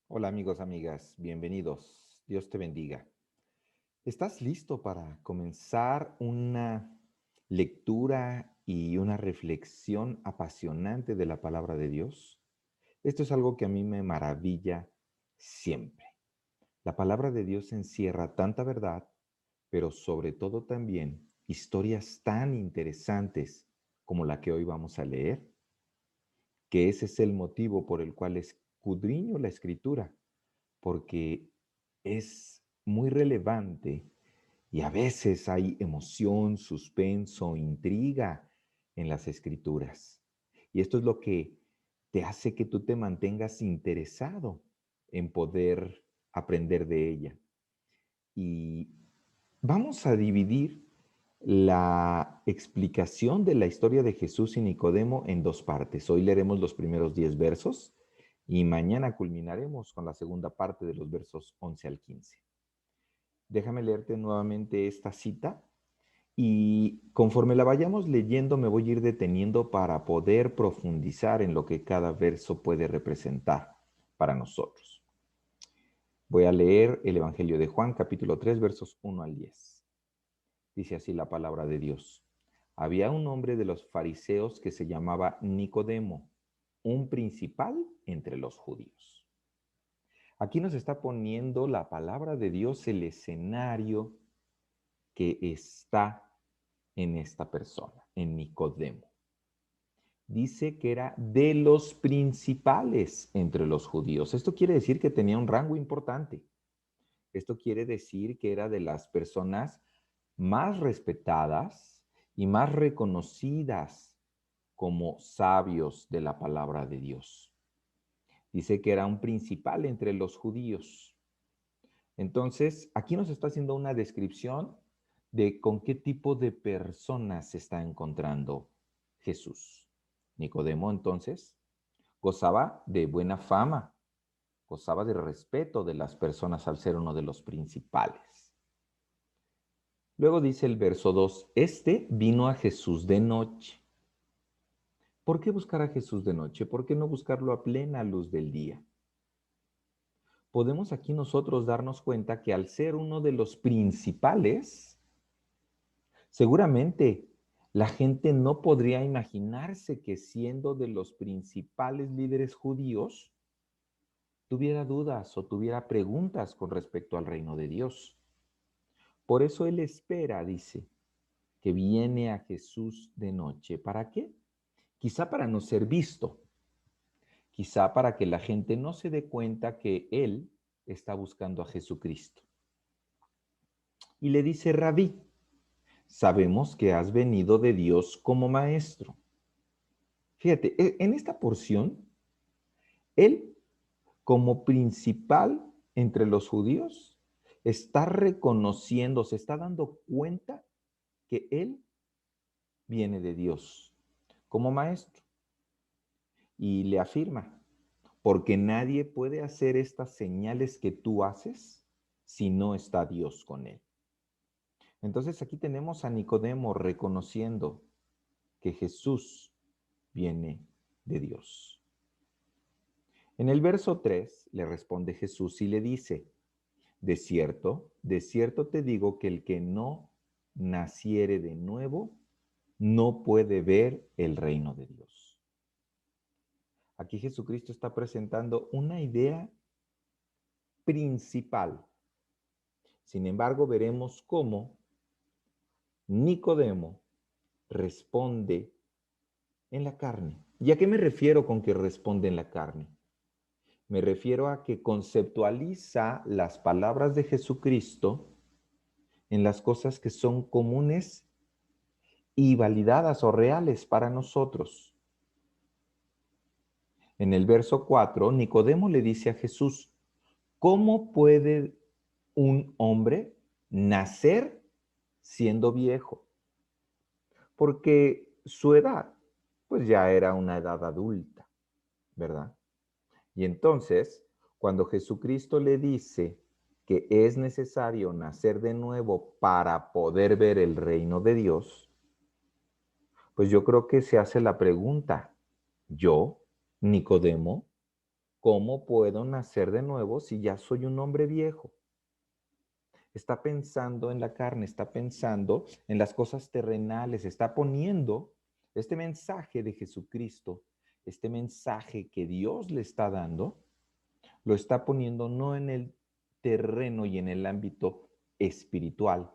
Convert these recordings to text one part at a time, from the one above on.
Hola amigos, amigas, bienvenidos. Dios te bendiga. ¿Estás listo para comenzar una lectura y una reflexión apasionante de la palabra de Dios? Esto es algo que a mí me maravilla siempre. La palabra de Dios encierra tanta verdad, pero sobre todo también historias tan interesantes como la que hoy vamos a leer, que ese es el motivo por el cual escudriño la escritura porque es muy relevante y a veces hay emoción, suspenso, intriga en las escrituras. Y esto es lo que te hace que tú te mantengas interesado en poder aprender de ella. Y vamos a dividir la explicación de la historia de Jesús y Nicodemo en dos partes. Hoy leeremos los primeros 10 versos y mañana culminaremos con la segunda parte de los versos 11 al 15. Déjame leerte nuevamente esta cita y conforme la vayamos leyendo me voy a ir deteniendo para poder profundizar en lo que cada verso puede representar para nosotros. Voy a leer el Evangelio de Juan, capítulo 3, versos 1 al 10. Dice así la palabra de Dios. Había un hombre de los fariseos que se llamaba Nicodemo, un principal entre los judíos. Aquí nos está poniendo la palabra de Dios el escenario que está en esta persona, en Nicodemo. Dice que era de los principales entre los judíos. Esto quiere decir que tenía un rango importante. Esto quiere decir que era de las personas más respetadas y más reconocidas como sabios de la palabra de Dios. Dice que era un principal entre los judíos. Entonces, aquí nos está haciendo una descripción de con qué tipo de personas se está encontrando Jesús. Nicodemo, entonces, gozaba de buena fama, gozaba de respeto de las personas al ser uno de los principales. Luego dice el verso 2, este vino a Jesús de noche. ¿Por qué buscar a Jesús de noche? ¿Por qué no buscarlo a plena luz del día? Podemos aquí nosotros darnos cuenta que al ser uno de los principales, seguramente la gente no podría imaginarse que siendo de los principales líderes judíos, tuviera dudas o tuviera preguntas con respecto al reino de Dios. Por eso él espera, dice, que viene a Jesús de noche. ¿Para qué? Quizá para no ser visto, quizá para que la gente no se dé cuenta que él está buscando a Jesucristo. Y le dice, Rabí, sabemos que has venido de Dios como maestro. Fíjate, en esta porción, él como principal entre los judíos está reconociendo, se está dando cuenta que él viene de Dios como maestro y le afirma, porque nadie puede hacer estas señales que tú haces si no está Dios con él. Entonces aquí tenemos a Nicodemo reconociendo que Jesús viene de Dios. En el verso 3 le responde Jesús y le dice, de cierto te digo que el que no naciere de nuevo no puede ver el reino de Dios. Aquí Jesucristo está presentando una idea principal. Sin embargo, veremos cómo Nicodemo responde en la carne. ¿Y a qué me refiero con que responde en la carne? Me refiero a que conceptualiza las palabras de Jesucristo en las cosas que son comunes y validadas o reales para nosotros. En el verso 4, Nicodemo le dice a Jesús, ¿cómo puede un hombre nacer siendo viejo? Porque su edad, pues ya era una edad adulta, ¿verdad? Y entonces, cuando Jesucristo le dice que es necesario nacer de nuevo para poder ver el reino de Dios, pues yo creo que se hace la pregunta, yo, Nicodemo, ¿Cómo puedo nacer de nuevo si ya soy un hombre viejo? Está pensando en la carne, está pensando en las cosas terrenales, está poniendo este mensaje de Jesucristo, este mensaje que Dios le está dando, lo está poniendo no en el terreno y en el ámbito espiritual,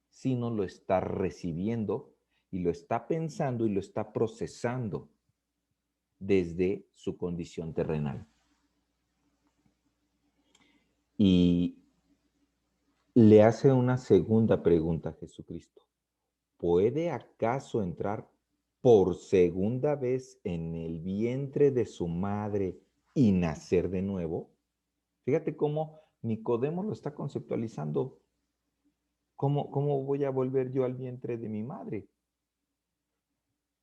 sino lo está recibiendo y lo está pensando y lo está procesando desde su condición terrenal. Y le hace una segunda pregunta a Jesucristo. ¿Puede acaso entrar por segunda vez en el vientre de su madre y nacer de nuevo? Fíjate cómo Nicodemo lo está conceptualizando. ¿Cómo voy a volver yo al vientre de mi madre?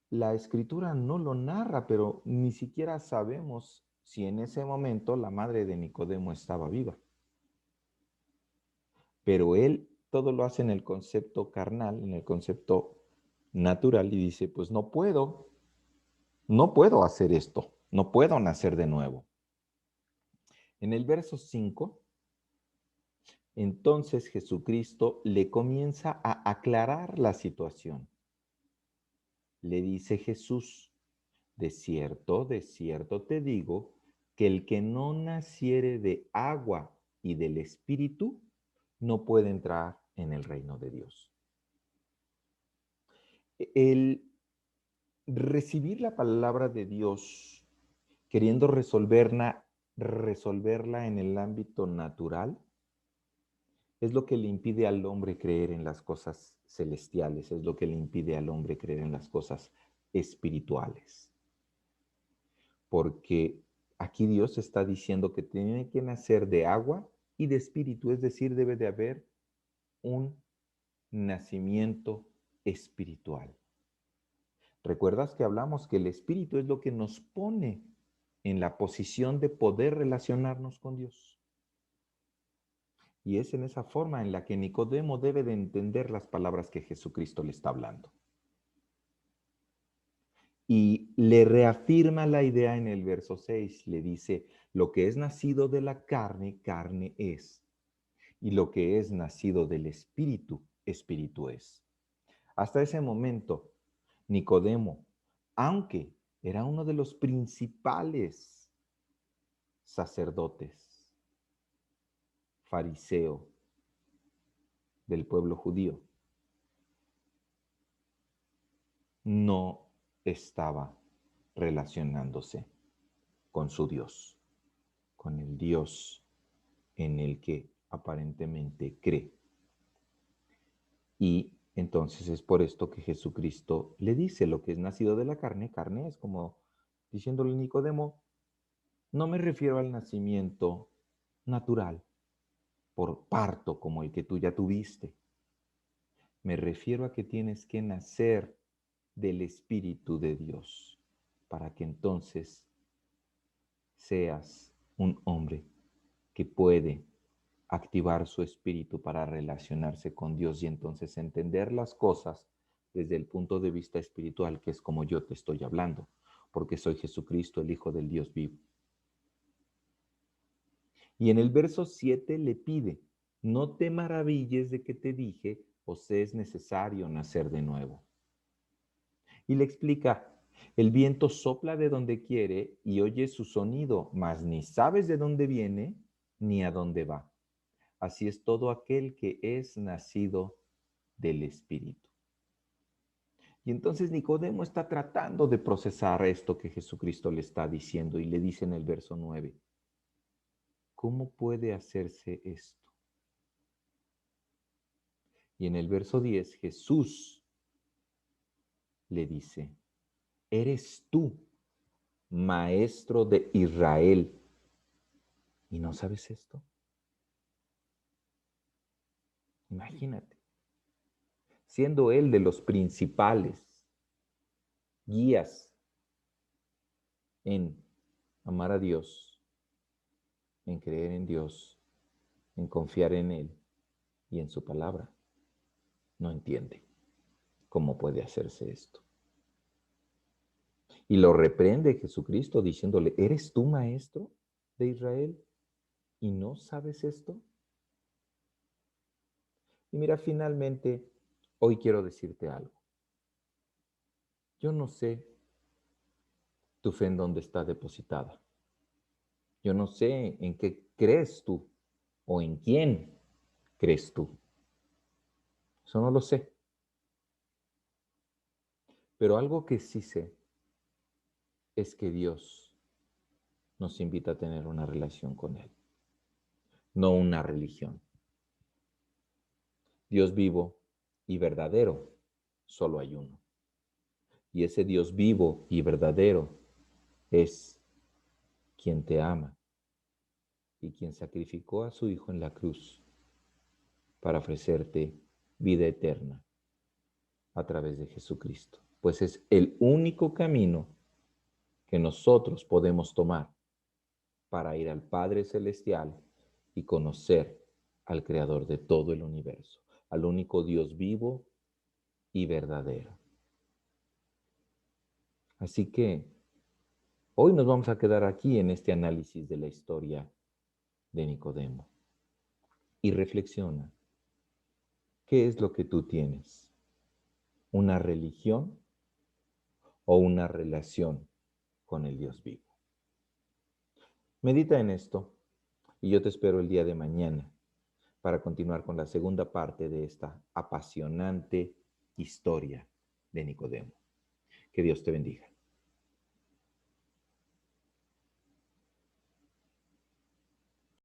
La escritura no lo narra, pero ni siquiera sabemos si en ese momento la madre de Nicodemo estaba viva. Pero él todo lo hace en el concepto carnal, en el concepto natural y dice, pues no puedo hacer esto, no puedo nacer de nuevo. En el verso 5, entonces Jesucristo le comienza a aclarar la situación. Le dice Jesús, de cierto te digo, que el que no naciere de agua y del Espíritu no puede entrar en el reino de Dios. El recibir la palabra de Dios queriendo resolverla en el ámbito natural es lo que le impide al hombre creer en las cosas celestiales, es lo que le impide al hombre creer en las cosas espirituales. Porque aquí Dios está diciendo que tiene que nacer de agua y de espíritu, es decir, debe de haber un nacimiento espiritual. ¿Recuerdas que hablamos que el espíritu es lo que nos pone en la posición de poder relacionarnos con Dios? Y es en esa forma en la que Nicodemo debe de entender las palabras que Jesucristo le está hablando. Y le reafirma la idea en el verso 6, le dice, lo que es nacido de la carne, carne es. Y lo que es nacido del espíritu, espíritu es. Hasta ese momento, Nicodemo, aunque era uno de los principales sacerdotes, fariseo del pueblo judío, no estaba relacionándose con su Dios, con el Dios en el que aparentemente cree. Y entonces es por esto que Jesucristo le dice, lo que es nacido de la carne, carne es, como diciéndole a Nicodemo, no me refiero al nacimiento natural, por parto como el que tú ya tuviste. Me refiero a que tienes que nacer del Espíritu de Dios para que entonces seas un hombre que puede activar su espíritu para relacionarse con Dios y entonces entender las cosas desde el punto de vista espiritual, que es como yo te estoy hablando, porque soy Jesucristo, el Hijo del Dios vivo. Y en el verso 7 le pide, no te maravilles de que te dije, os es necesario nacer de nuevo. Y le explica, el viento sopla de donde quiere y oyes su sonido, mas ni sabes de dónde viene ni a dónde va. Así es todo aquel que es nacido del Espíritu. Y entonces Nicodemo está tratando de procesar esto que Jesucristo le está diciendo y le dice en el verso 9, ¿cómo puede hacerse esto? Y en el verso 10, Jesús le dice, ¿eres tú, maestro de Israel, y no sabes esto? Imagínate, siendo él de los principales guías en amar a Dios, en creer en Dios, en confiar en Él y en su palabra, no entiende cómo puede hacerse esto. Y lo reprende Jesucristo diciéndole, ¿eres tú maestro? de Israel y no sabes esto? Y mira, finalmente, hoy quiero decirte algo. Yo no sé tu fe en dónde está depositada. Yo no sé en qué crees tú o en quién crees tú. Eso no lo sé. Pero algo que sí sé es que Dios nos invita a tener una relación con Él, no una religión. Dios vivo y verdadero, solo hay uno. Y ese Dios vivo y verdadero es quien te ama y quien sacrificó a su Hijo en la cruz para ofrecerte vida eterna a través de Jesucristo. Pues es el único camino que nosotros podemos tomar para ir al Padre Celestial y conocer al Creador de todo el universo, al único Dios vivo y verdadero. Así que hoy nos vamos a quedar aquí en este análisis de la historia de Nicodemo y reflexiona, ¿qué es lo que tú tienes? ¿Una religión o una relación con el Dios vivo? Medita en esto y yo te espero el día de mañana para continuar con la segunda parte de esta apasionante historia de Nicodemo. Que Dios te bendiga.